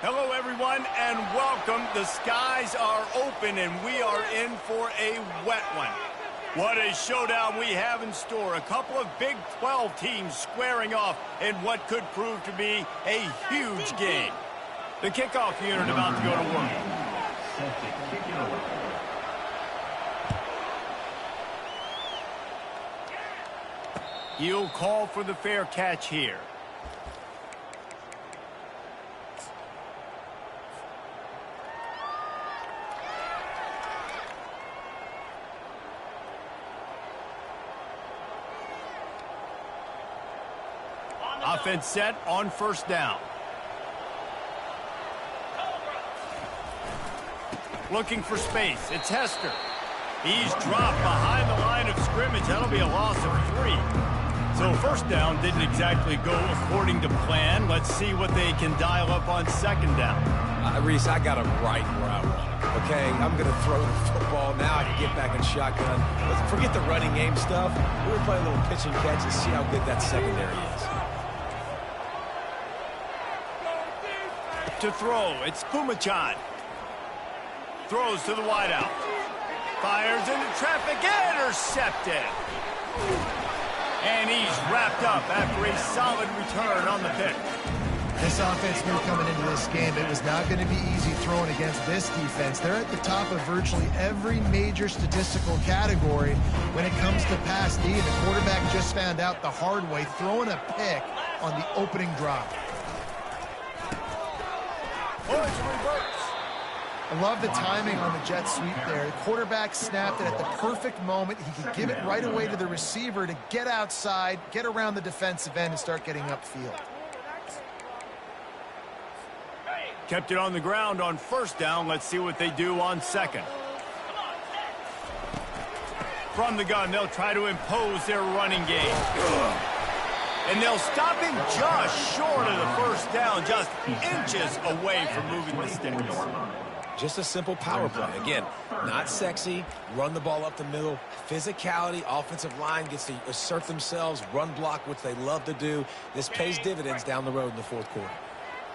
Hello, everyone, and welcome. The skies are open, and we are in for a wet one. What a showdown we have in store. A couple of Big 12 teams squaring off in what could prove to be a huge game. The kickoff unit about to go to work. He'll call for the fair catch here. Offense set on first down. Looking for space. It's Hester. He's dropped behind the line of scrimmage. That'll be a loss of 3. So first down didn't exactly go according to plan. Let's see what they can dial up on second down. Reese, I got him right where I want him. Okay, I'm going to throw the football. Now I can get back in shotgun. Let's forget the running game stuff. We're going to play a little pitch and catch and see how good that secondary is. To throw, it's Pumachan. Throws to the wideout. Fires into traffic, intercepted. And he's wrapped up after a solid return on the pick. This offense knew coming into this game it was not going to be easy throwing against this defense. They're at the top of virtually every major statistical category when it comes to pass D, and the quarterback just found out the hard way, throwing a pick on the opening drive. I love the timing on the jet sweep there. The quarterback snapped it at the perfect moment. He could give it right away to the receiver to get outside, get around the defensive end, and start getting upfield. Kept it on the ground on first down. Let's see what they do on second. From the gun, they'll try to impose their running game. And they'll stop him just short of the first down, just inches away from moving the sticks. Just a simple power play. Again, not sexy, run the ball up the middle, physicality, offensive line gets to assert themselves, run block, which they love to do. This pays dividends down the road in the fourth quarter.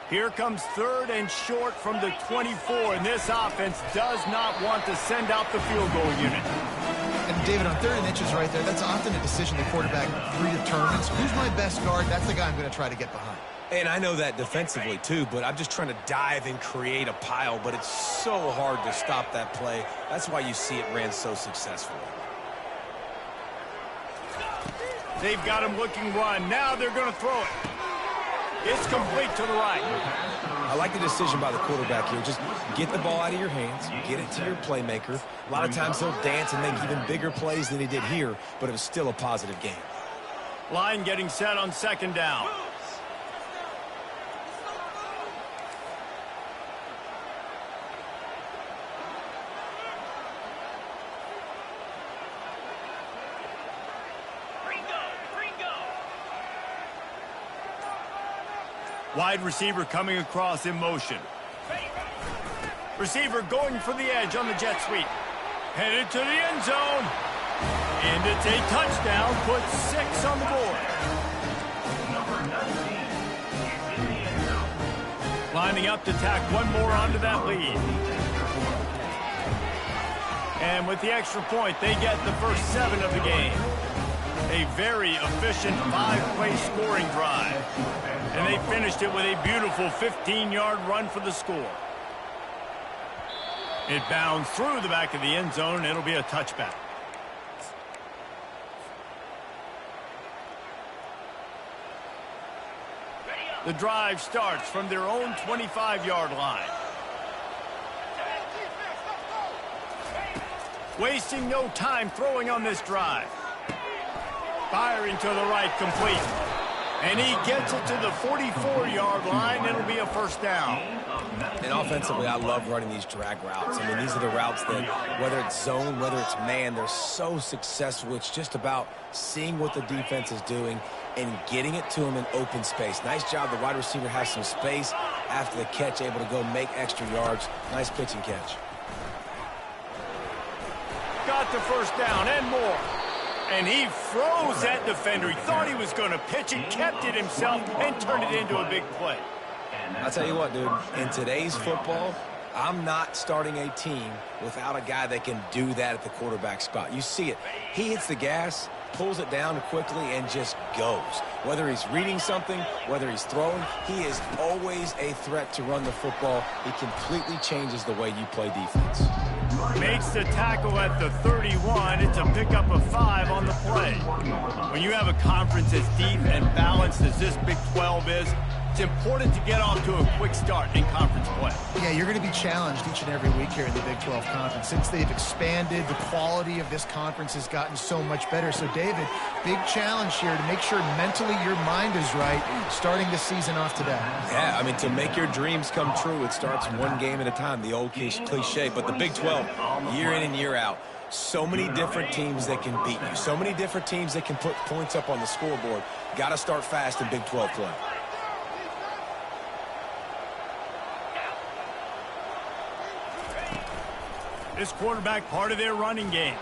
Here comes third and short from the 24, and this offense does not want to send out the field goal unit. And David, on 3rd and inches right there, that's often a decision the quarterback predetermines. Who's my best guard? That's the guy I'm going to try to get behind. And I know that defensively, too, but I'm just trying to dive and create a pile, but it's so hard to stop that play. That's why you see it ran so successfully. They've got him looking run. Now they're going to throw it. It's complete to the right. I like the decision by the quarterback here. Just get the ball out of your hands, get it to your playmaker. A lot of times he'll dance and make even bigger plays than he did here, but it was still a positive game. Line getting set on second down. Wide receiver coming across in motion. Receiver going for the edge on the jet sweep. Headed to the end zone. And it's a touchdown. Puts 6 on the board. Lining up to tack one more onto that lead. And with the extra point, they get the first 7 of the game. A very efficient 5-play scoring drive. And they finished it with a beautiful 15-yard run for the score. It bounds through the back of the end zone, and it'll be a touchback. The drive starts from their own 25-yard line. Wasting no time throwing on this drive. Firing to the right, complete. And he gets it to the 44-yard line. It'll be a first down. And offensively, I love running these drag routes. I mean, these are the routes that, whether it's zone, whether it's man, they're so successful. It's just about seeing what the defense is doing and getting it to them in open space. Nice job. The wide receiver has some space after the catch, able to go make extra yards. Nice pitch and catch. Got the first down and more. And he froze that defender. He thought he was going to pitch it, kept it himself, and turned it into a big play. I'll tell you what, dude, in today's football, I'm not starting a team without a guy that can do that at the quarterback spot. You see it. He hits the gas, pulls it down quickly, and just goes. Whether he's reading something, whether he's throwing, he is always a threat to run the football. He completely changes the way you play defense. Makes the tackle at the 31. It's a pickup of 5 on the play. When you have a conference as deep and balanced as this Big 12 is, it's important to get off to a quick start in conference play. Yeah, you're going to be challenged each and every week here in the Big 12 Conference. Since they've expanded, the quality of this conference has gotten so much better. So, David, big challenge here to make sure mentally your mind is right starting the season off today. Yeah, I mean, to make your dreams come true, it starts one game at a time, the old cliche. But the Big 12, year in and year out, so many different teams that can beat you, so many different teams that can put points up on the scoreboard. Got to start fast in Big 12 play. This quarterback part of their running game.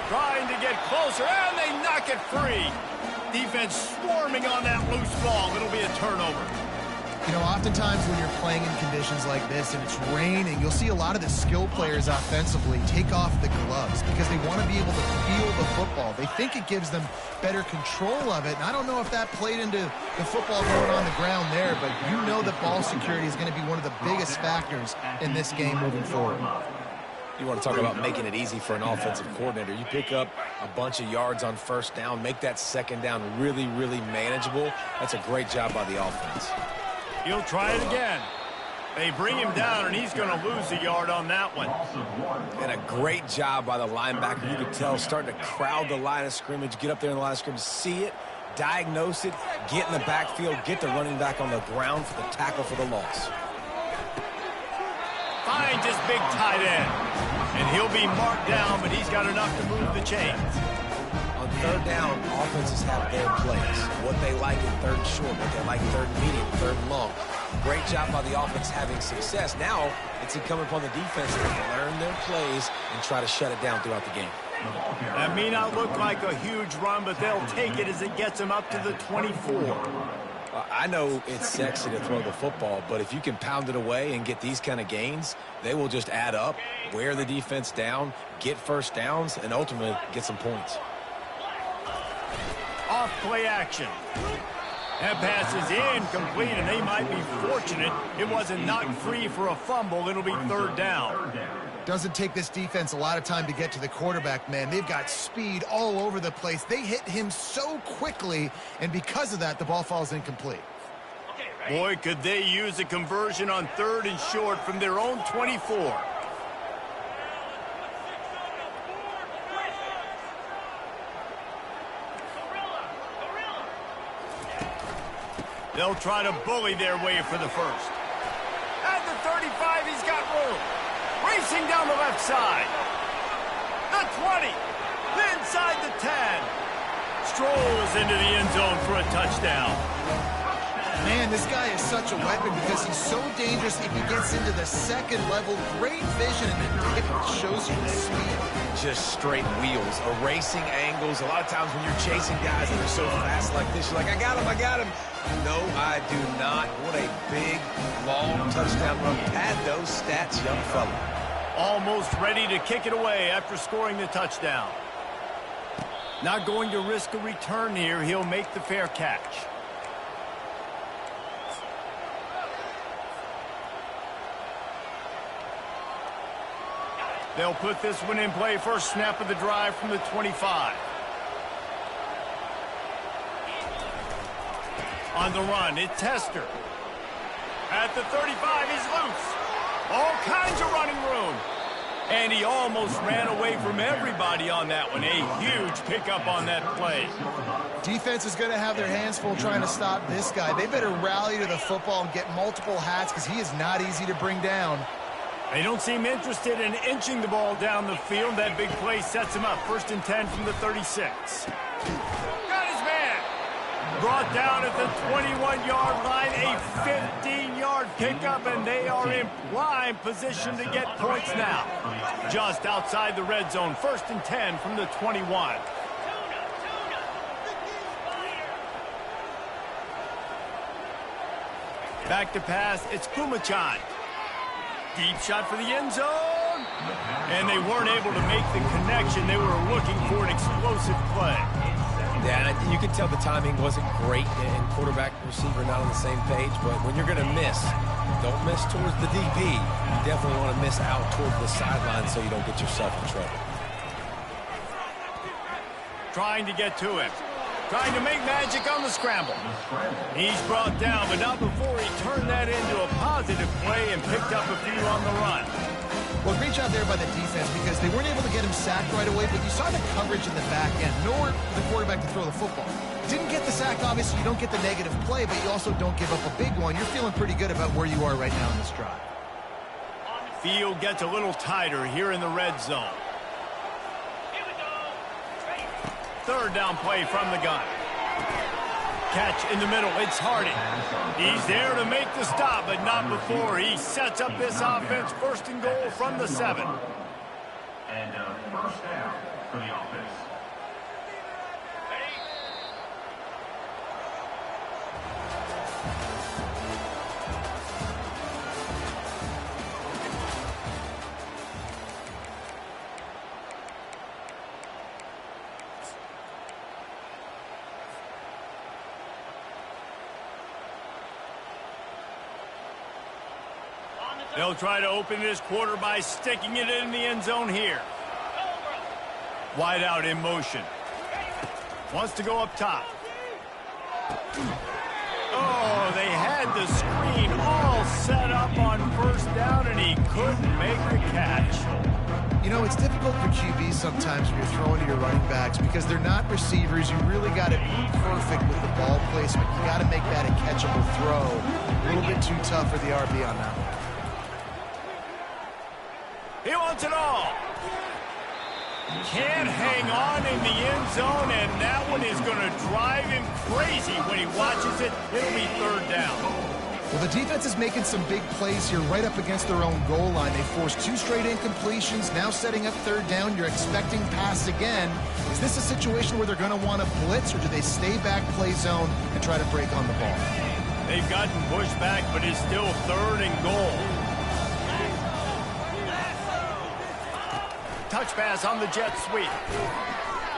Trying to get closer, and they knock it free. Defense swarming on that loose ball. It'll be a turnover. You know, oftentimes when you're playing in conditions like this and it's raining, you'll see a lot of the skill players offensively take off the gloves because they want to be able to feel the football. They think it gives them better control of it. And I don't know if that played into the football going on the ground there, but you know that ball security is going to be one of the biggest factors in this game moving forward. You want to talk about making it easy for an offensive coordinator. You pick up a bunch of yards on first down, make that second down really, really manageable. That's a great job by the offense. He'll try it again. They bring him down, and he's going to lose a yard on that one. And a great job by the linebacker. You could tell starting to crowd the line of scrimmage, get up there in the line of scrimmage, see it, diagnose it, get in the backfield, get the running back on the ground for the tackle for the loss. Finds his big tight end. And he'll be marked down, but he's got enough to move the chains. On third down, offenses have their plays. What they like in third and short, what they like third and medium, third and long. Great job by the offense having success. Now, it's incumbent upon the defense to learn their plays and try to shut it down throughout the game. That may not look like a huge run, but they'll take it as it gets them up to the 24. I know it's sexy to throw the football, but if you can pound it away and get these kind of gains, they will just add up, wear the defense down, get first downs, and ultimately get some points. Off play action. That pass is incomplete, and they might be fortunate it wasn't knocked free for a fumble. It'll be third down. Doesn't take this defense a lot of time to get to the quarterback, man. They've got speed all over the place. They hit him so quickly, and because of that, the ball falls incomplete. Boy, could they use a conversion on third and short from their own 24. They'll try to bully their way for the first. At the 35, he's got room. Racing down the left side. The 20. Inside the 10. Strolls into the end zone for a touchdown. Man, this guy is such a weapon because he's so dangerous if he gets into the second level. Great vision, and it shows you the speed. Just straight wheels, erasing angles. A lot of times when you're chasing guys that are so fast like this, you're like, I got him, I got him. No, I do not. What a big, long touchdown run. Pad those stats, young fella. Almost ready to kick it away after scoring the touchdown. Not going to risk a return here. He'll make the fair catch. They'll put this one in play. First snap of the drive from the 25. On the run, it's Tester. At the 35, he's loose. All kinds of running room. And he almost ran away from everybody on that one. A huge pickup on that play. Defense is going to have their hands full trying to stop this guy. They better rally to the football and get multiple hats because he is not easy to bring down. They don't seem interested in inching the ball down the field. That big play sets him up. First and 10 from the 36. Got his man. Brought down at the 21-yard line. A 15-yard pickup, and they are in prime position to get points now. Just outside the red zone. First and 10 from the 21. Back to pass, it's Kumachan. Deep shot for the end zone. And they weren't able to make the connection. They were looking for an explosive play. Yeah, and you can tell the timing wasn't great, and quarterback and receiver not on the same page, but when you're going to miss, don't miss towards the DB. You definitely want to miss out towards the sideline so you don't get yourself in trouble. Trying to get to him. Trying to make magic on the scramble. He's brought down, but not before he turned that into a positive play and picked up a few on the run. Well, great job there by the defense because they weren't able to get him sacked right away, but you saw the coverage in the back end, nor the quarterback to throw the football. Didn't get the sack, obviously you don't get the negative play, but you also don't give up a big one. You're feeling pretty good about where you are right now in this drive. Field gets a little tighter here in the red zone. Third down play from the gun. Catch in the middle, it's Hardy. He's there to make the stop, but not before he sets up this offense. First and goal from the 7. And first down for the offense. They'll try to open this quarter by sticking it in the end zone here. Wide out in motion. Wants to go up top. Oh, they had the screen all set up on first down, and he couldn't make the catch. You know, it's difficult for QBs sometimes when you're throwing to your running backs because they're not receivers. You really got to be perfect with the ball placement. You got to make that a catchable throw. A little bit too tough for the RB on that one. He wants it all. Can't hang on in the end zone, and that one is going to drive him crazy when he watches it. It'll be third down. Well, the defense is making some big plays here right up against their own goal line. They forced 2 straight incompletions, now setting up third down. You're expecting pass again. Is this a situation where they're going to want to blitz, or do they stay back, play zone, and try to break on the ball? They've gotten pushed back, but it's still third and goal. Touch pass on the jet sweep.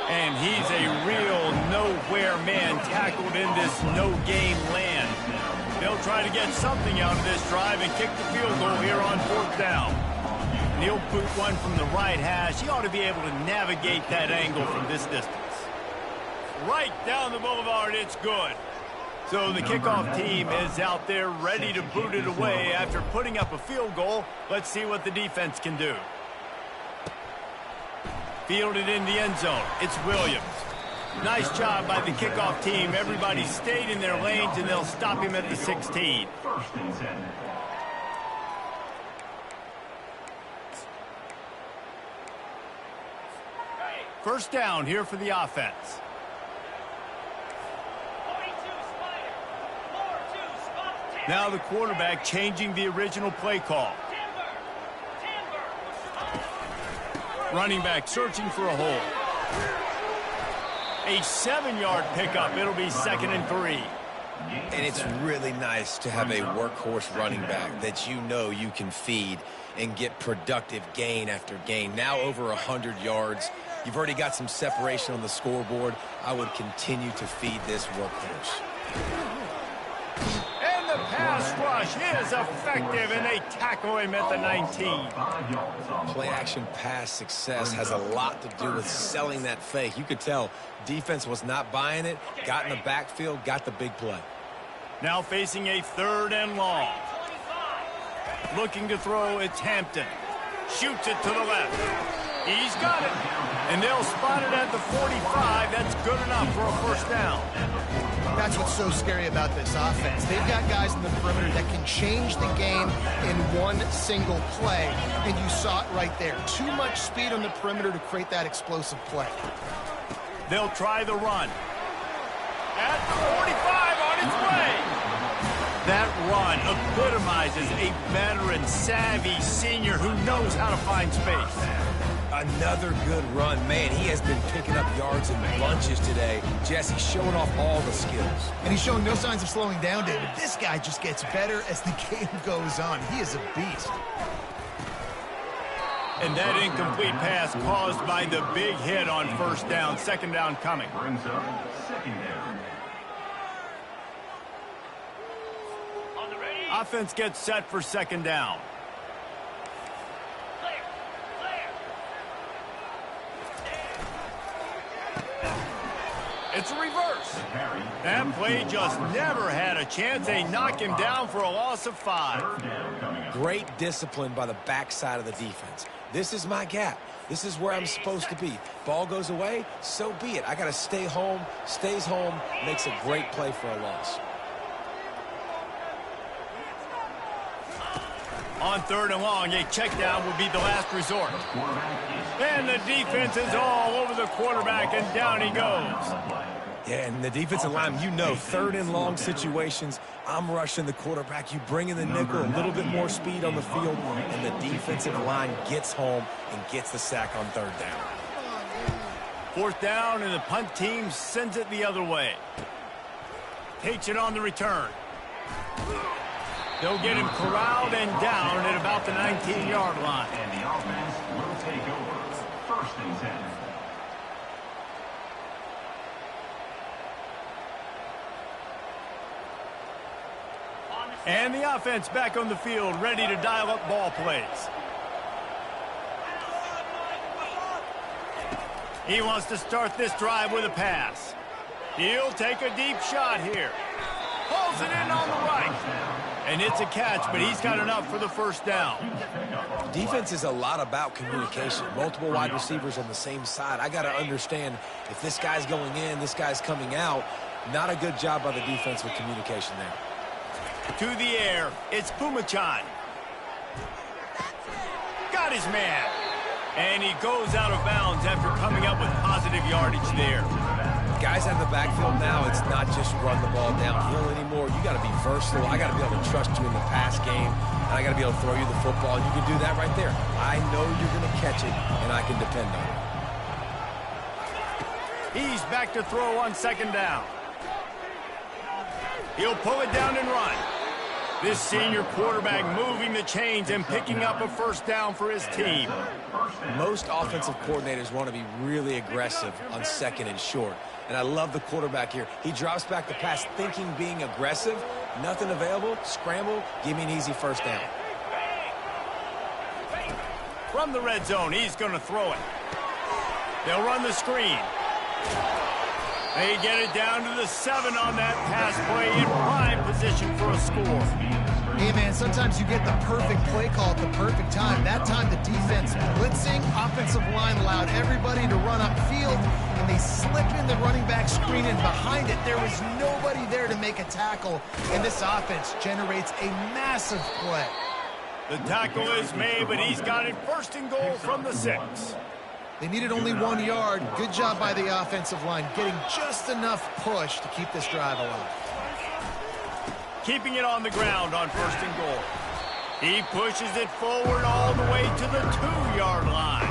And he's a real nowhere man tackled in this no-game land. They'll try to get something out of this drive and kick the field goal here on fourth down. And he'll boot one from the right hash. He ought to be able to navigate that angle from this distance. Right down the boulevard, it's good. So the kickoff team is out there ready to boot it away after putting up a field goal. Let's see what the defense can do. Fielded in the end zone. It's Williams. Nice job by the kickoff team. Everybody stayed in their lanes, and they'll stop him at the 16. First and 10. First down here for the offense. Now the quarterback changing the original play call. Running back searching for a hole. A 7-yard pickup. It'll be 2nd and 3. And it's really nice to have a workhorse running back that you know you can feed and get productive gain after gain. Now over 100 yards. You've already got some separation on the scoreboard. I would continue to feed this workhorse. And the pass rush is effective, and they tackle him at the 19. Play-action pass success has a lot to do with selling that fake. You could tell defense was not buying it, got in the backfield, got the big play. Now facing a 3rd and long. Looking to throw, it's Hampton. Shoots it to the left. He's got it. And they'll spot it at the 45. That's good enough for a first down. That's what's so scary about this offense. They've got guys in the perimeter that can change the game in one single play, and you saw it right there. Too much speed on the perimeter to create that explosive play. They'll try the run. At the 45 on its way. That run epitomizes a veteran, savvy senior who knows how to find space. Another good run. Man, he has been picking up yards in bunches today. Jesse showing off all the skills. And he's showing no signs of slowing down, David. This guy just gets better as the game goes on. He is a beast. And that incomplete pass caused by the big hit on first down. Second down coming. Brings up second down. Offense gets set for second down. It's a reverse. That play just never had a chance. They knock him down for a loss of 5. Great discipline by the backside of the defense. This is my gap. This is where I'm supposed to be. Ball goes away, so be it. I got to stay home. Stays home, makes a great play for a loss. On third and long, a check down will be the last resort. And the defense is all over the quarterback, and down he goes. Yeah, and the defensive line, you know, third and long situations, I'm rushing the quarterback. You bring in the nickel, a little bit more speed on the field, and the defensive line gets home and gets the sack on third down. Fourth down, and the punt team sends it the other way. Takes it on the return. They'll get him corralled and down at about the 19-yard line. And the offense will take over. First and 10. And the offense back on the field, ready to dial up ball plays. He wants to start this drive with a pass. He'll take a deep shot here. Pulls it in on the right. And it's a catch, but he's got enough for the first down. Defense is a lot about communication. Multiple wide receivers on the same side. I got to understand if this guy's going in, this guy's coming out. Not a good job by the defense with communication there. To the air, it's Pumachan. Got his man. And he goes out of bounds after coming up with positive yardage there. Guys out of the backfield now, it's not just run the ball downhill anymore. You got to be versatile. I got to be able to trust you in the pass game, and I got to be able to throw you the football. You can do that right there. I know you're going to catch it, and I can depend on it. He's back to throw on second down. He'll pull it down and run. This senior quarterback moving the chains and picking up a first down for his team. Most offensive coordinators want to be really aggressive on second and short. And I love the quarterback here. He drops back the pass thinking being aggressive. Nothing available. Scramble. Give me an easy first down. From the red zone, he's going to throw it. They'll run the screen. They get it down to the 7 on that pass play in prime position for a score. Hey, man, sometimes you get the perfect play call at the perfect time. That time the defense blitzing, offensive line allowed everybody to run upfield, and they slip in the running back screen, and behind it there was nobody there to make a tackle, and this offense generates a massive play. The tackle is made, but he's got it first and goal from the 6. They needed only 1 yard. Good job by the offensive line, getting just enough push to keep this drive alive. Keeping it on the ground on first and goal. He pushes it forward all the way to the 2-yard line.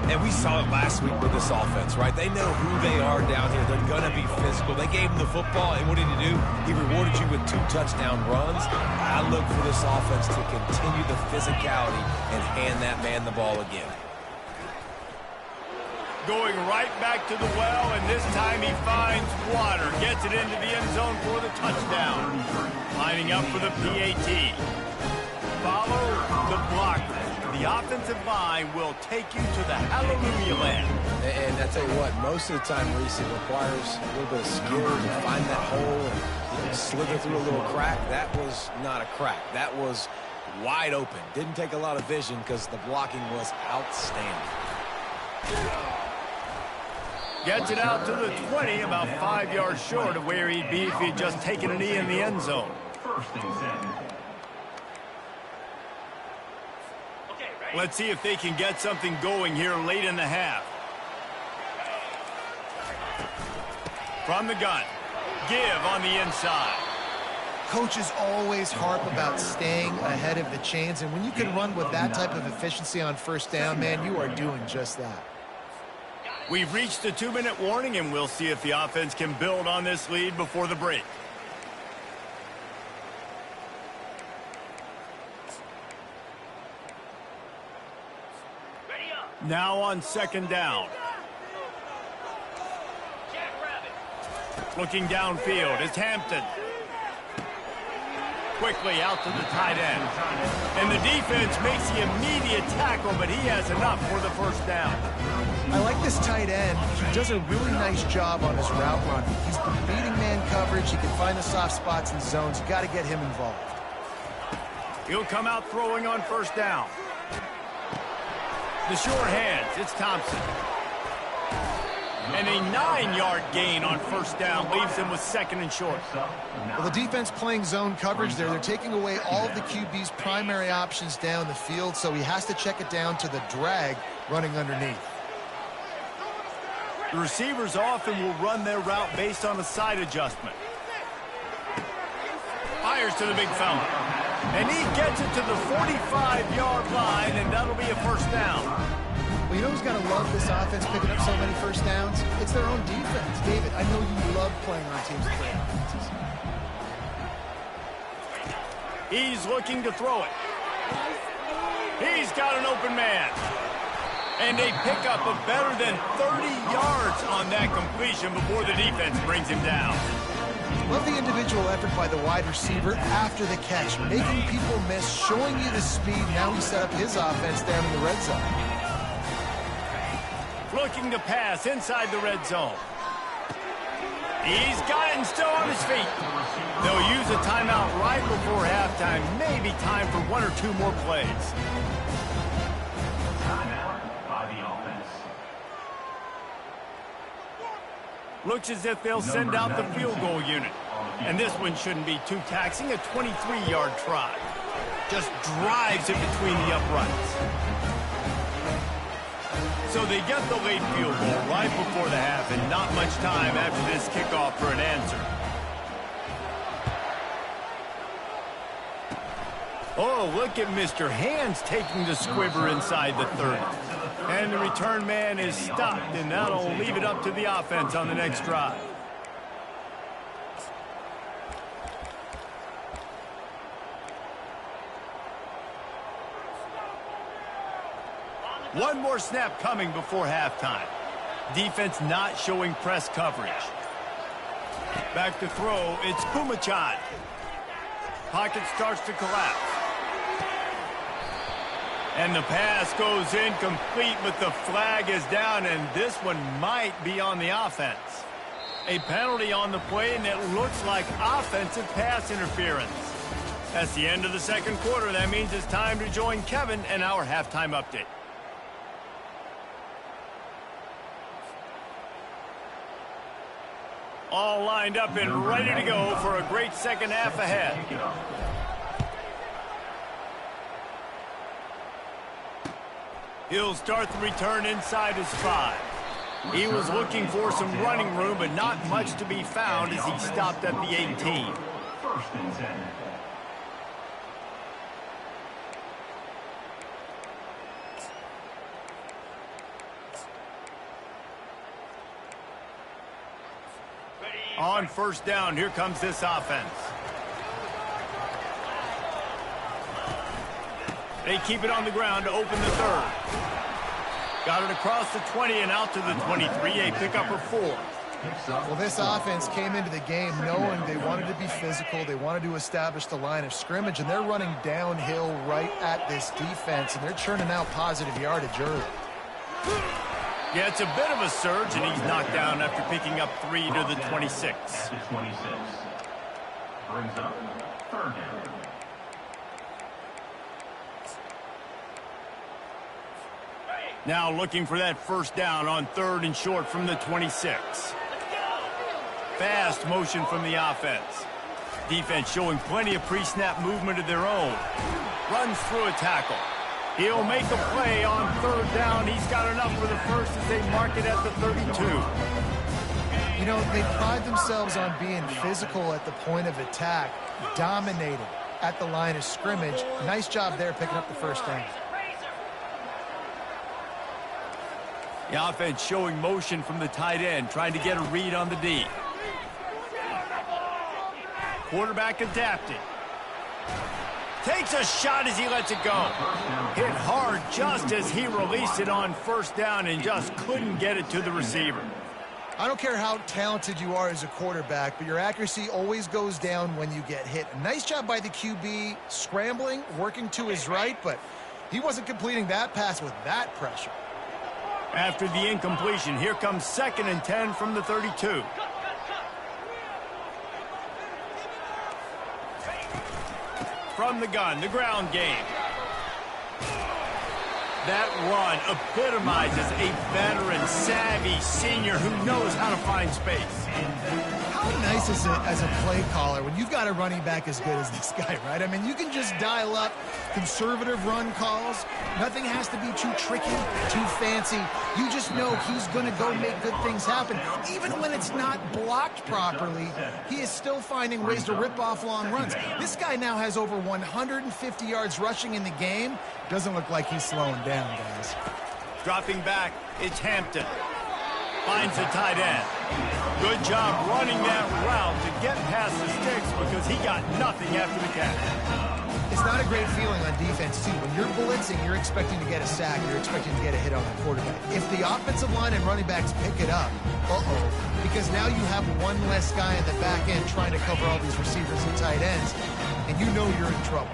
And we saw it last week with this offense, right? They know who they are down here. They're going to be physical. They gave him the football, and what did he do? He rewarded you with 2 touchdown runs. I look for this offense to continue the physicality and hand that man the ball again. Going right back to the well, and this time he finds water. Gets it into the end zone for the touchdown. Lining up for the PAT. Follow the blocker. The offensive line will take you to the hallelujah land. And I tell you what, most of the time, Reese, it requires a little bit of skill to find that hole and slither through a little crack. That was not a crack. That was wide open. Didn't take a lot of vision because the blocking was outstanding. Gets it out to the 20, about 5 yards short of where he'd be if he'd just taken a knee in the end zone. First and 10. Let's see if they can get something going here late in the half. From the gun. Give on the inside. Coaches always harp about staying ahead of the chains, and when you can run with that type of efficiency on first down, man, you are doing just that. We've reached the 2-minute warning, and we'll see if the offense can build on this lead before the break. Now on second down. Looking downfield is Hampton. Quickly out to the tight end. And the defense makes the immediate tackle, but he has enough for the first down. I like this tight end. He does a really nice job on his route run. He's beating man coverage. He can find the soft spots and zones. You got to get him involved. He'll come out throwing on first down. The short hands, it's Thompson. And a 9-yard gain on first down leaves him with second and short. Well, the defense playing zone coverage there. They're taking away all of the QB's primary options down the field, so he has to check it down to the drag running underneath. The receivers often will run their route based on a side adjustment. Fires to the big fella. And he gets it to the 45-yard line, and that'll be a first down. Well, you know who's got to love this offense picking up so many first downs? It's their own defense. David, I know you love playing on teams with great offenses. He's looking to throw it. He's got an open man. And a pickup of better than 30 yards on that completion before the defense brings him down. Love the individual effort by the wide receiver after the catch, making people miss, showing you the speed. Now he set up his offense down in the red zone. Looking to pass inside the red zone. He's got it and still on his feet. They'll use a timeout right before halftime. Maybe time for 1 or 2 more plays. Looks as if they'll send out the field goal unit. And this one shouldn't be too taxing, a 23-yard try. Just drives it between the uprights. So they get the late field goal right before the half, and not much time after this kickoff for an answer. Oh, look at Mr. Hands taking the squibber inside the 30. And the return man is stopped, and that'll leave it up to the offense on the next drive. One more snap coming before halftime. Defense not showing press coverage. Back to throw, it's Kumachan. Pocket starts to collapse. And the pass goes incomplete, but the flag is down, and this one might be on the offense. A penalty on the play, and it looks like offensive pass interference. That's the end of the second quarter. That means it's time to join Kevin and our halftime update. All lined up and ready to go for a great second half ahead. He'll start the return inside his 5. He was looking for some running room, but not much to be found as he stopped at the 18. First and 10. On first down, here comes this offense. They keep it on the ground to open the third. Got it across the 20 and out to the 23, a pickup of 4. Well, this offense came into the game knowing they wanted to be physical. They wanted to establish the line of scrimmage, and they're running downhill right at this defense, and they're churning out positive yardage early. Yeah, it's a bit of a surge, and he's knocked down after picking up 3 to the 26. At the 26. Brings up third down. Now looking for that first down on 3rd and short from the 26. Fast motion from the offense. Defense showing plenty of pre-snap movement of their own. Runs through a tackle. He'll make a play on 3rd down. He's got enough for the first as they mark it at the 32. You You know, they pride themselves on being physical at the point of attack, dominated at the line of scrimmage. Nice job there picking up the first down. The offense showing motion from the tight end, trying to get a read on the D. Quarterback adapting. Takes a shot as he lets it go. Hit hard just as he released it on first down and just couldn't get it to the receiver. I don't care how talented you are as a quarterback, but your accuracy always goes down when you get hit. Nice job by the QB scrambling, working to his right, but he wasn't completing that pass with that pressure. After the incompletion, here comes 2nd and 10 from the 32. From the gun, the ground game. That run epitomizes a veteran, savvy senior who knows how to find space. How nice is it as a play caller when you've got a running back as good as this guy, right? I mean, you can just dial up conservative run calls. Nothing has to be too tricky, too fancy. You just know he's going to go make good things happen. Even when it's not blocked properly, he is still finding ways to rip off long runs. This guy now has over 150 yards rushing in the game. Doesn't look like he's slowing down, guys. Dropping back, it's Hampton. Finds the tight end. Good job running that route to get past the sticks because he got nothing after the catch. It's not a great feeling on defense, too. When you're blitzing, you're expecting to get a sack. You're expecting to get a hit on the quarterback. If the offensive line and running backs pick it up, because now you have one less guy in the back end trying to cover all these receivers and tight ends, and you know you're in trouble.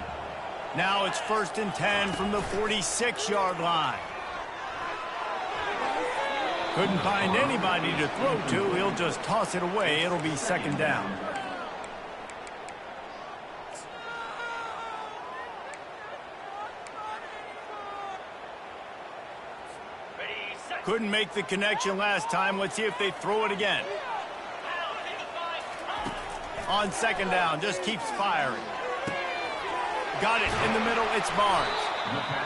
Now it's 1st and 10 from the 46-yard line. Couldn't find anybody to throw to. He'll just toss it away. It'll be 2nd down. Couldn't make the connection last time. Let's see if they throw it again. On 2nd down, just keeps firing. Got it in the middle. It's Barnes.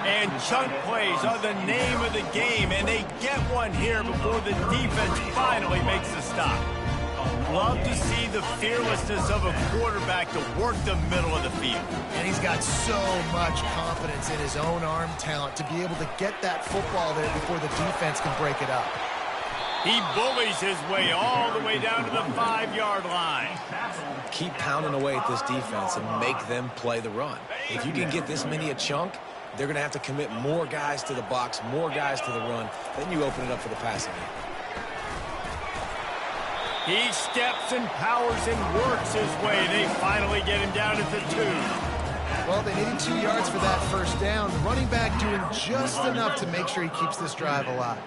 And chunk plays are the name of the game, and they get one here before the defense finally makes the stop. Love to see the fearlessness of a quarterback to work the middle of the field. And he's got so much confidence in his own arm talent to be able to get that football there before the defense can break it up. He bullies his way all the way down to the 5-yard line. Keep pounding away at this defense and make them play the run. If you can get this many a chunk, they're going to have to commit more guys to the box, more guys to the run. Then you open it up for the passing game. He steps and powers and works his way. They finally get him down at the 2. Well, they needed 2 yards for that first down. The running back doing just enough to make sure he keeps this drive alive.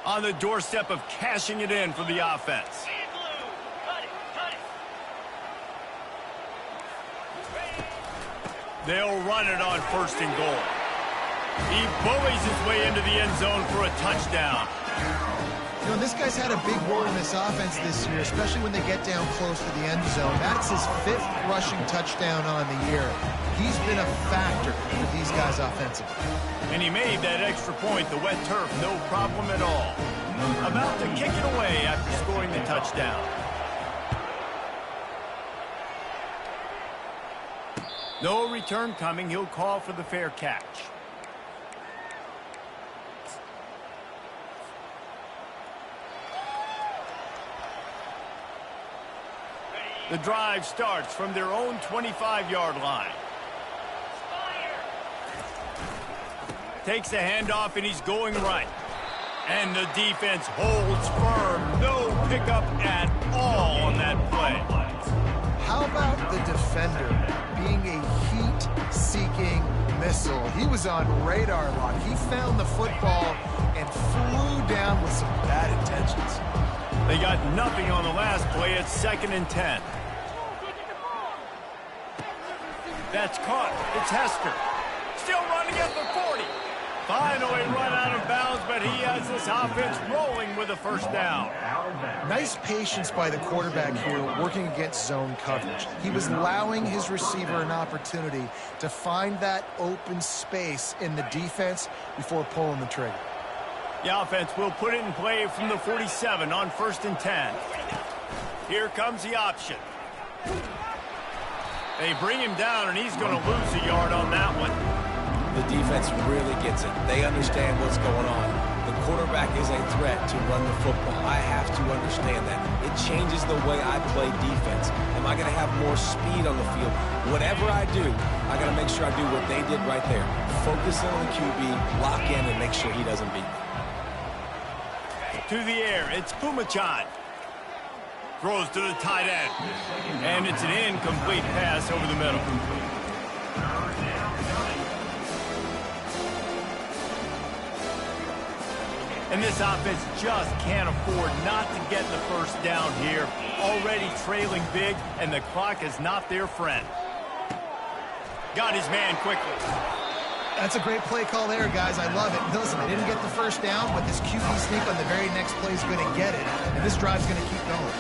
On the doorstep of cashing it in for the offense. They'll run it on 1st and goal. He bullies his way into the end zone for a touchdown. You know, this guy's had a big role in this offense this year, especially when they get down close to the end zone. That's his 5th rushing touchdown on the year. He's been a factor for these guys offensively. And he made that extra point, the wet turf, no problem at all. About to kick it away after scoring the touchdown. No return coming. He'll call for the fair catch. The drive starts from their own 25-yard line. Takes the handoff, and he's going right. And the defense holds firm. No pickup at all on that play. How about the defender being a heat-seeking missile? He was on radar lock. He found the football and flew down with some bad intentions. They got nothing on the last play. It's 2nd and 10. That's caught. It's Hester. Still running at the 40. Finally run out of bounds, but he has this offense rolling with a first down. Nice patience by the quarterback here working against zone coverage. He was allowing his receiver an opportunity to find that open space in the defense before pulling the trigger. The offense will put it in play from the 47 on 1st and 10. Here comes the option. They bring him down, and he's going to lose a yard on that one. The defense really gets it. They understand what's going on. The quarterback is a threat to run the football. I have to understand that. It changes the way I play defense. Am I going to have more speed on the field? Whatever I do, I got to make sure I do what they did right there. Focus on the QB, lock in, and make sure he doesn't beat me. To the air, it's Pumachan. Throws to the tight end. And it's an incomplete pass over the middle. And this offense just can't afford not to get the first down here. Already trailing big, and the clock is not their friend. Got his man quickly. That's a great play call there, guys. I love it. Listen, they didn't get the first down, but this QB sneak on the very next play is going to get it, and this drive's going to keep going.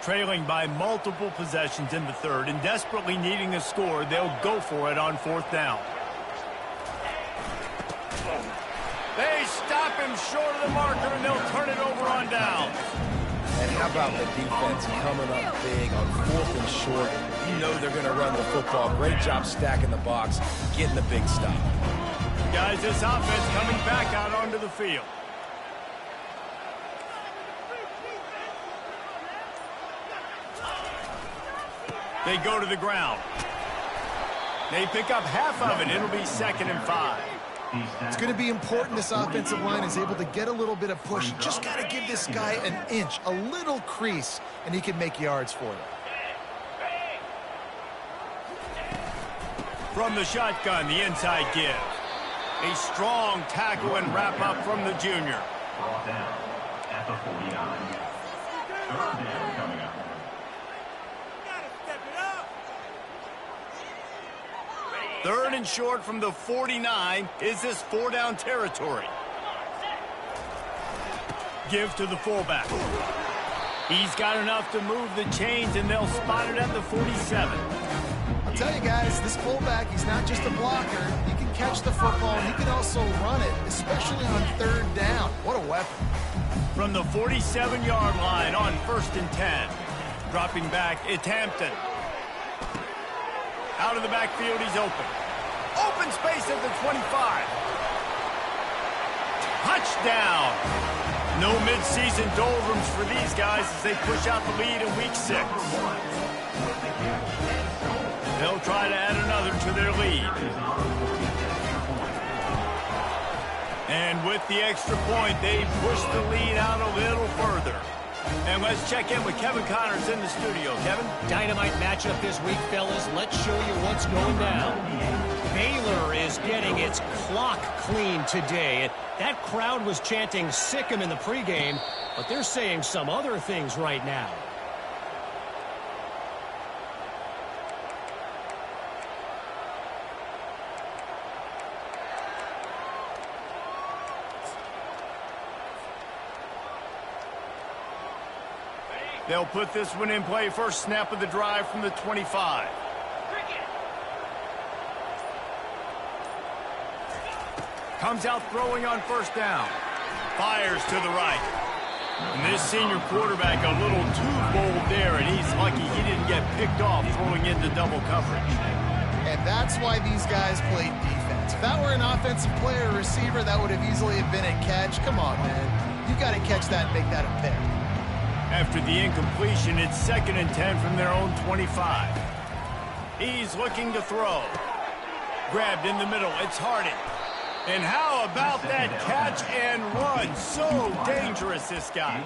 Trailing by multiple possessions in the third and desperately needing a score, they'll go for it on 4th down. They stop him short of the marker, and they'll turn it over on downs. And how about the defense coming up big on 4th and short? You know they're going to run the football. Great job stacking the box, getting the big stop. Guys, this offense coming back out onto the field. They go to the ground. They pick up half of it. It'll be 2nd and 5. It's going to be important this offensive line is able to get a little bit of push. You just got to give this guy an inch, a little crease, and he can make yards for them. From the shotgun, the inside give. A strong tackle and wrap up from the junior. Brought down at the 49. 3rd down coming up. Third and short from the 49. Is this 4-down territory? Give to the fullback. He's got enough to move the chains, and they'll spot it at the 47. I'll tell you guys, this fullback, he's not just a blocker. He can catch the football, and he can also run it, especially on 3rd down. What a weapon. From the 47-yard line on 1st and 10. Dropping back, it's Hampton. Out of the backfield, he's open. Open space at the 25. Touchdown. No midseason doldrums for these guys as they push out the lead in week 6. They'll try to add another to their lead. And with the extra point, they push the lead out a little further. And let's check in with Kevin Connors in the studio. Kevin? Dynamite matchup this week, fellas. Let's show you what's going down. Baylor is getting its clock cleaned today. That crowd was chanting "sick 'em" in the pregame, but they're saying some other things right now. They'll put this one in play. First snap of the drive from the 25. Comes out throwing on 1st down. Fires to the right. And this senior quarterback a little too bold there, and he's lucky he didn't get picked off throwing into double coverage. And that's why these guys played defense. If that were an offensive player or receiver, that would have easily been a catch. Come on, man. You got to catch that and make that a pick. After the incompletion, it's 2nd and 10 from their own 25. He's looking to throw. Grabbed in the middle. It's Harding. And how about that catch and run? So dangerous, this guy.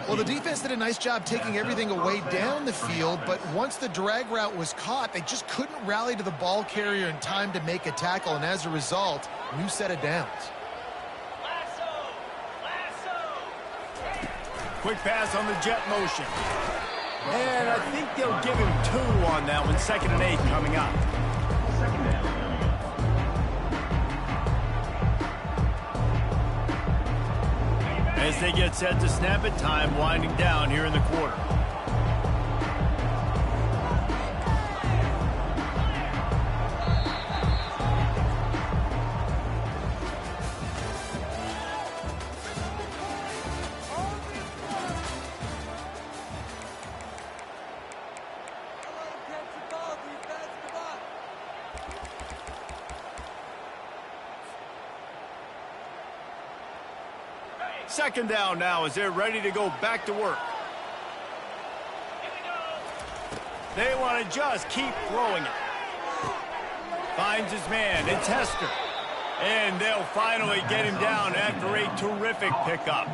Well, the defense did a nice job taking everything away down the field, but once the drag route was caught, they just couldn't rally to the ball carrier in time to make a tackle, and as a result, new set of downs. Quick pass on the jet motion. And I think they'll give him 2 on that one. 2nd and 8 coming up. As they get set to snap it, time winding down here in the quarter. Second down now as they're ready to go back to work. They want to just keep throwing it. Finds his man. It's Hester. And they'll finally get him down after a terrific pickup.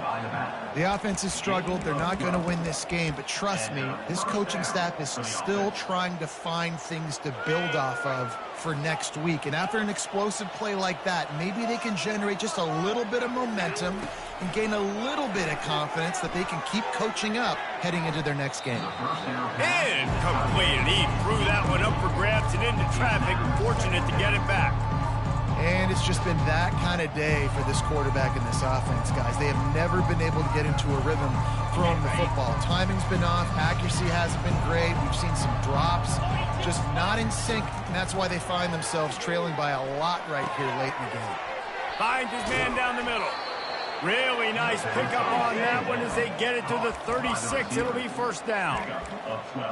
The offense has struggled. They're not going to win this game, but trust me, this coaching staff is still trying to find things to build off of for next week. And after an explosive play like that, maybe they can generate just a little bit of momentum and gain a little bit of confidence that they can keep coaching up heading into their next game. And completed. He threw that one up for grabs and into traffic. Fortunate to get it back. And it's just been that kind of day for this quarterback and this offense, guys. They have never been able to get into a rhythm throwing the football. Timing's been off. Accuracy hasn't been great. We've seen some drops. Just not in sync, and that's why they find themselves trailing by a lot right here late in the game. Finds his man down the middle. Really nice pickup on that one as they get it to the 36. It'll be first down.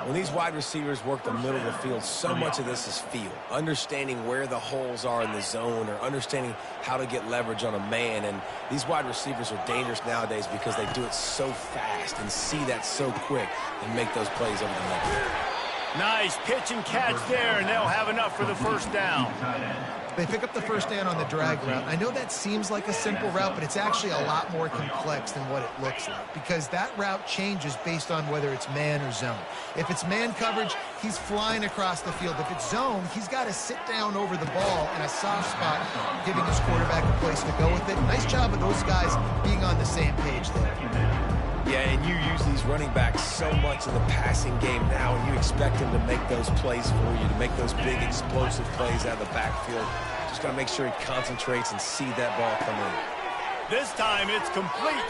When these wide receivers work the middle of the field, so much of this is feel. Understanding where the holes are in the zone or understanding how to get leverage on a man. And these wide receivers are dangerous nowadays because they do it so fast and see that so quick and make those plays over the middle. Nice pitch and catch there, and they'll have enough for the first down. They pick up the first down on the drag route. I know that seems like a simple route, but it's actually a lot more complex than what it looks like because that route changes based on whether it's man or zone. If it's man coverage, he's flying across the field. If it's zone, he's got to sit down over the ball in a soft spot, giving his quarterback a place to go with it. Nice job of those guys being on the same page there. Yeah, and you use these running backs so much in the passing game now, and you expect them to make those plays for you, to make those big explosive plays out of the backfield. Just got to make sure he concentrates and see that ball come in. This time it's complete.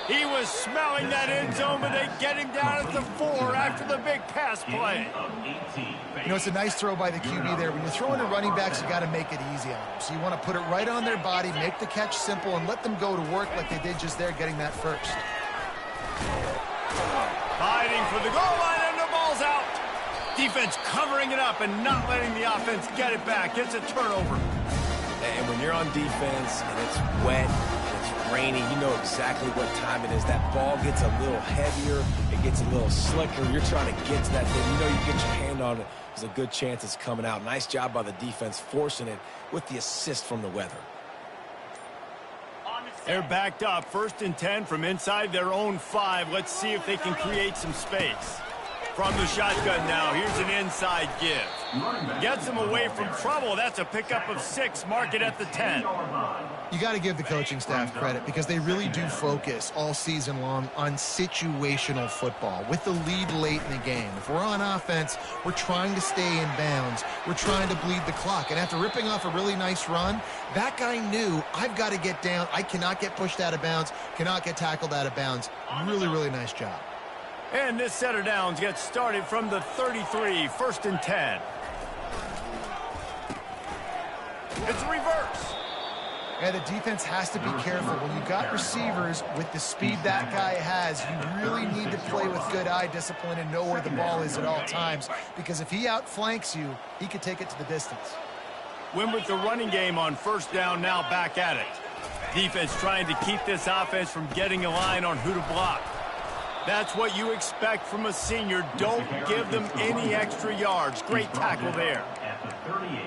He was smelling that end zone, but they get him down at the 4 after the big pass play. You know, it's a nice throw by the QB there. When you're throwing to running backs, you got to make it easy on them. So you want to put it right on their body, make the catch simple, and let them go to work like they did just there, getting that first. Fighting for the goal line, and the ball's out. Defense covering it up and not letting the offense get it back. It's a turnover. And when you're on defense and it's wet, rainy, you know exactly what time it is. That ball gets a little heavier, it gets a little slicker. You're trying to get to that thing. You know you get your hand on it, there's a good chance it's coming out. Nice job by the defense forcing it with the assist from the weather. They're backed up. 1st and 10 from inside their own 5. Let's see if they can create some space. From the shotgun now, here's an inside give. Gets them away from trouble. That's a pickup of 6. Mark it at the 10. You got to give the coaching staff credit because they really do focus all season long on situational football with the lead late in the game. If we're on offense, we're trying to stay in bounds. We're trying to bleed the clock. And after ripping off a really nice run, that guy knew, I've got to get down. I cannot get pushed out of bounds, cannot get tackled out of bounds. Really, really nice job. And this set of downs gets started from the 33, 1st and 10. It's a reverse. Yeah, the defense has to be careful. When you've got receivers with the speed that guy has, you really need to play with good eye discipline and know where the ball is at all times. Because if he outflanks you, he could take it to the distance. Win with the running game on 1st down, now back at it. Defense trying to keep this offense from getting a line on who to block. That's what you expect from a senior. Don't give them any extra yards. Great tackle there. At the 38,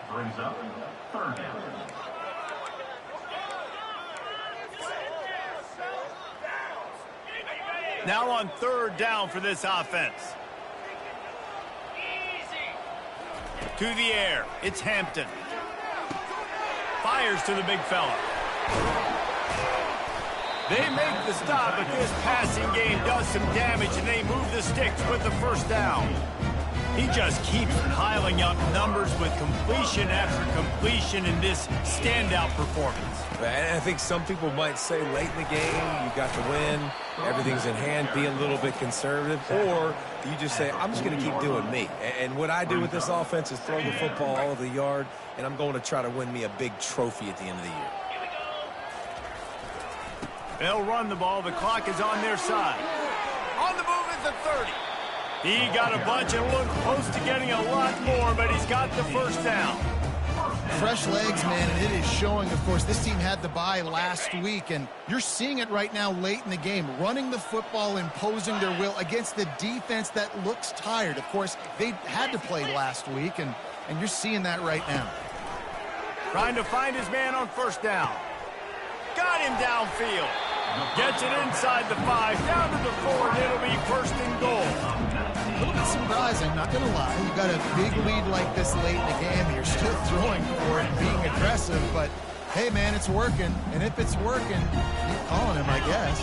brings up 3rd down. Now on 3rd down for this offense. To the air. It's Hampton. Fires to the big fella. They make the stop, but this passing game does some damage, and they move the sticks with the 1st down. He just keeps piling up numbers with completion after completion in this standout performance. And I think some people might say late in the game, you got the win, everything's in hand, be a little bit conservative, or you just say, I'm just going to keep doing me. And what I do with this offense is throw the football all over the yard, and I'm going to try to win me a big trophy at the end of the year. They'll run the ball. The clock is on their side. On the move at the 30. He got a bunch and looked close to getting a lot more, but he's got the 1st down. Fresh legs, man, and it is showing. Of course, this team had the bye last week, and you're seeing it right now late in the game, running the football, imposing their will against the defense that looks tired. Of course, they had to play last week, and you're seeing that right now. Trying to find his man on first down. Got him downfield. Gets it inside the 5, down to the 4, and it'll be first and goal. A little bit surprising, not going to lie. You got a big lead like this late in the game, and you're still throwing for it and being aggressive, but hey, man, it's working. And if it's working, keep calling him, I guess.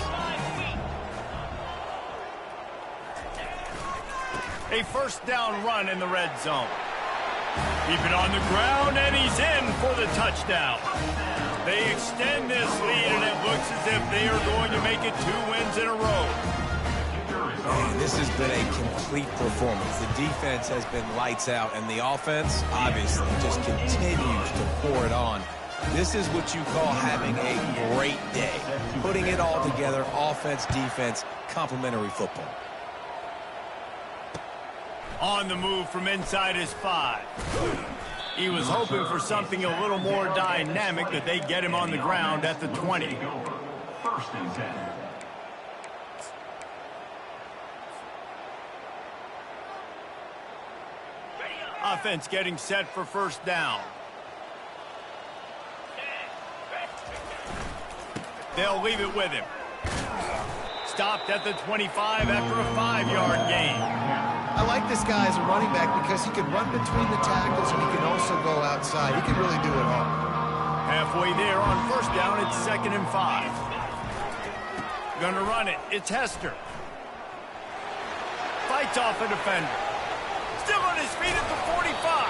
A first down run in the red zone. Keep it on the ground, and he's in for the touchdown. They extend this lead, and it looks as if they are going to make it 2 wins in a row. Man, this has been a complete performance. The defense has been lights out, and the offense, obviously, just continues to pour it on. This is what you call having a great day. Putting it all together, offense, defense, complementary football. On the move from inside his 5. He was hoping for something a little more dynamic, that they get him on the ground at the 20. First and 10. Offense getting set for first down. They'll leave it with him. Stopped at the 25 after a 5-yard gain. I like this guy as a running back because he can run between the tackles and he can also go outside. He can really do it all. Halfway there on first down, it's 2nd and 5. Gonna run it. It's Hester. Fights off a defender. Still on his feet at the 45.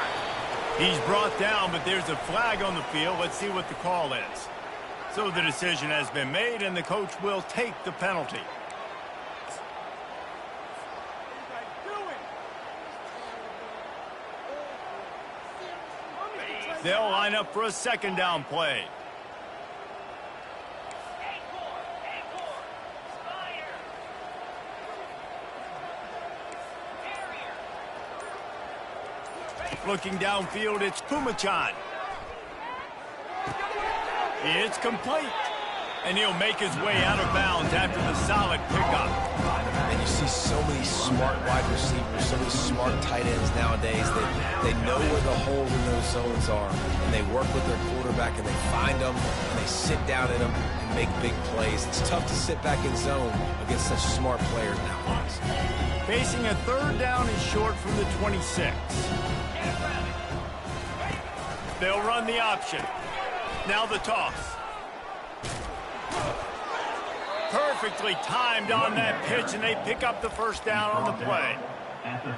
He's brought down, but there's a flag on the field. Let's see what the call is. So the decision has been made, and the coach will take the penalty. They'll line up for a 2nd down play. Looking downfield, it's Pumachan. It's complete. And he'll make his way out of bounds after the solid pickup. And you see so many smart wide receivers, so many smart tight ends nowadays that they know where the holes in those zones are, and they work with their quarterback, and they find them, and they sit down in them and make big plays. It's tough to sit back in zone against such smart players nowadays. Facing a 3rd down is short from the 26. They'll run the option. Now the toss. Perfectly timed on that pitch, and they pick up the first down on the play.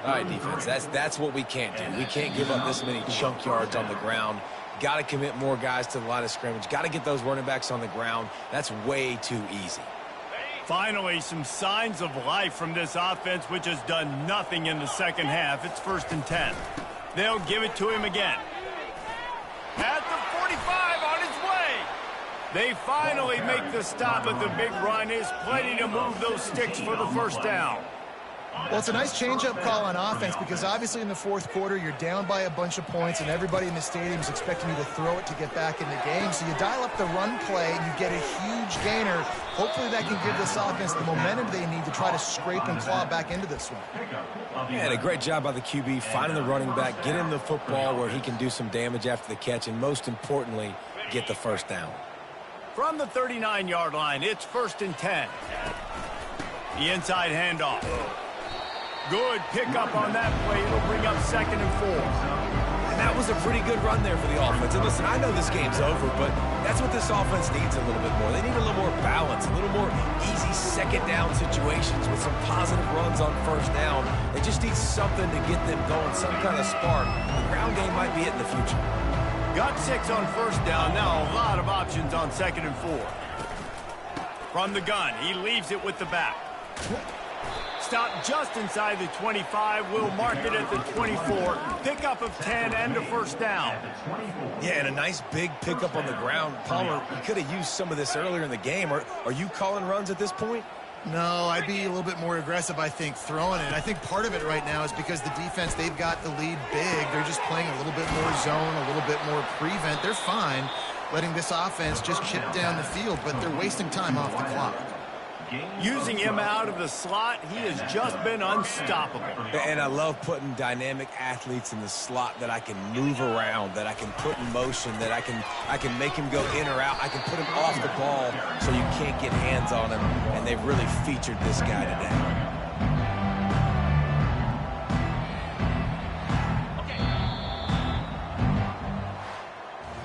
All right, defense, that's what we can't do. We can't give up this many chunk yards on the ground. Got to commit more guys to the line of scrimmage. Got to get those running backs on the ground. That's way too easy. Finally, some signs of life from this offense, which has done nothing in the second half. It's 1st and 10. They'll give it to him again. At the 45, on his way. They finally make the stop, but the big run is plenty to move those sticks for the first down. Well, it's a nice change-up call on offense because obviously in the 4th quarter, you're down by a bunch of points and everybody in the stadium is expecting you to throw it to get back in the game. So you dial up the run play and you get a huge gainer. Hopefully that can give this offense the momentum they need to try to scrape and claw back into this one. Yeah, and a great job by the QB, finding the running back, get him the football where he can do some damage after the catch, and most importantly, get the first down. From the 39-yard line, it's 1st and 10. The inside handoff. Good pickup on that play. It'll bring up 2nd and 4. And that was a pretty good run there for the offense. And listen, I know this game's over, but that's what this offense needs a little bit more. They need a little more balance, a little more easy 2nd down situations with some positive runs on first down. They just need something to get them going, some kind of spark. The ground game might be it in the future. Got 6 on first down. Now a lot of options on 2nd and 4. From the gun, he leaves it with the back. Stop just inside the 25. We'll mark it at the 24. Pickup of 10 and a first down. Yeah, and a nice big pickup on the ground. Palmer, you could have used some of this earlier in the game. Are you calling runs at this point? No, I'd be a little bit more aggressive, I think, throwing it. I think part of it right now is because the defense, they've got the lead big. They're just playing a little bit more zone, a little bit more prevent. They're fine letting this offense just chip down the field, but they're wasting time off the clock. Using him out of the slot, he has just been unstoppable. And I love putting dynamic athletes in the slot that I can move around, that I can put in motion, that I can make him go in or out. I can put him off the ball so you can't get hands on him, and they've really featured this guy today.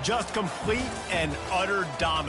Just complete and utter dominance.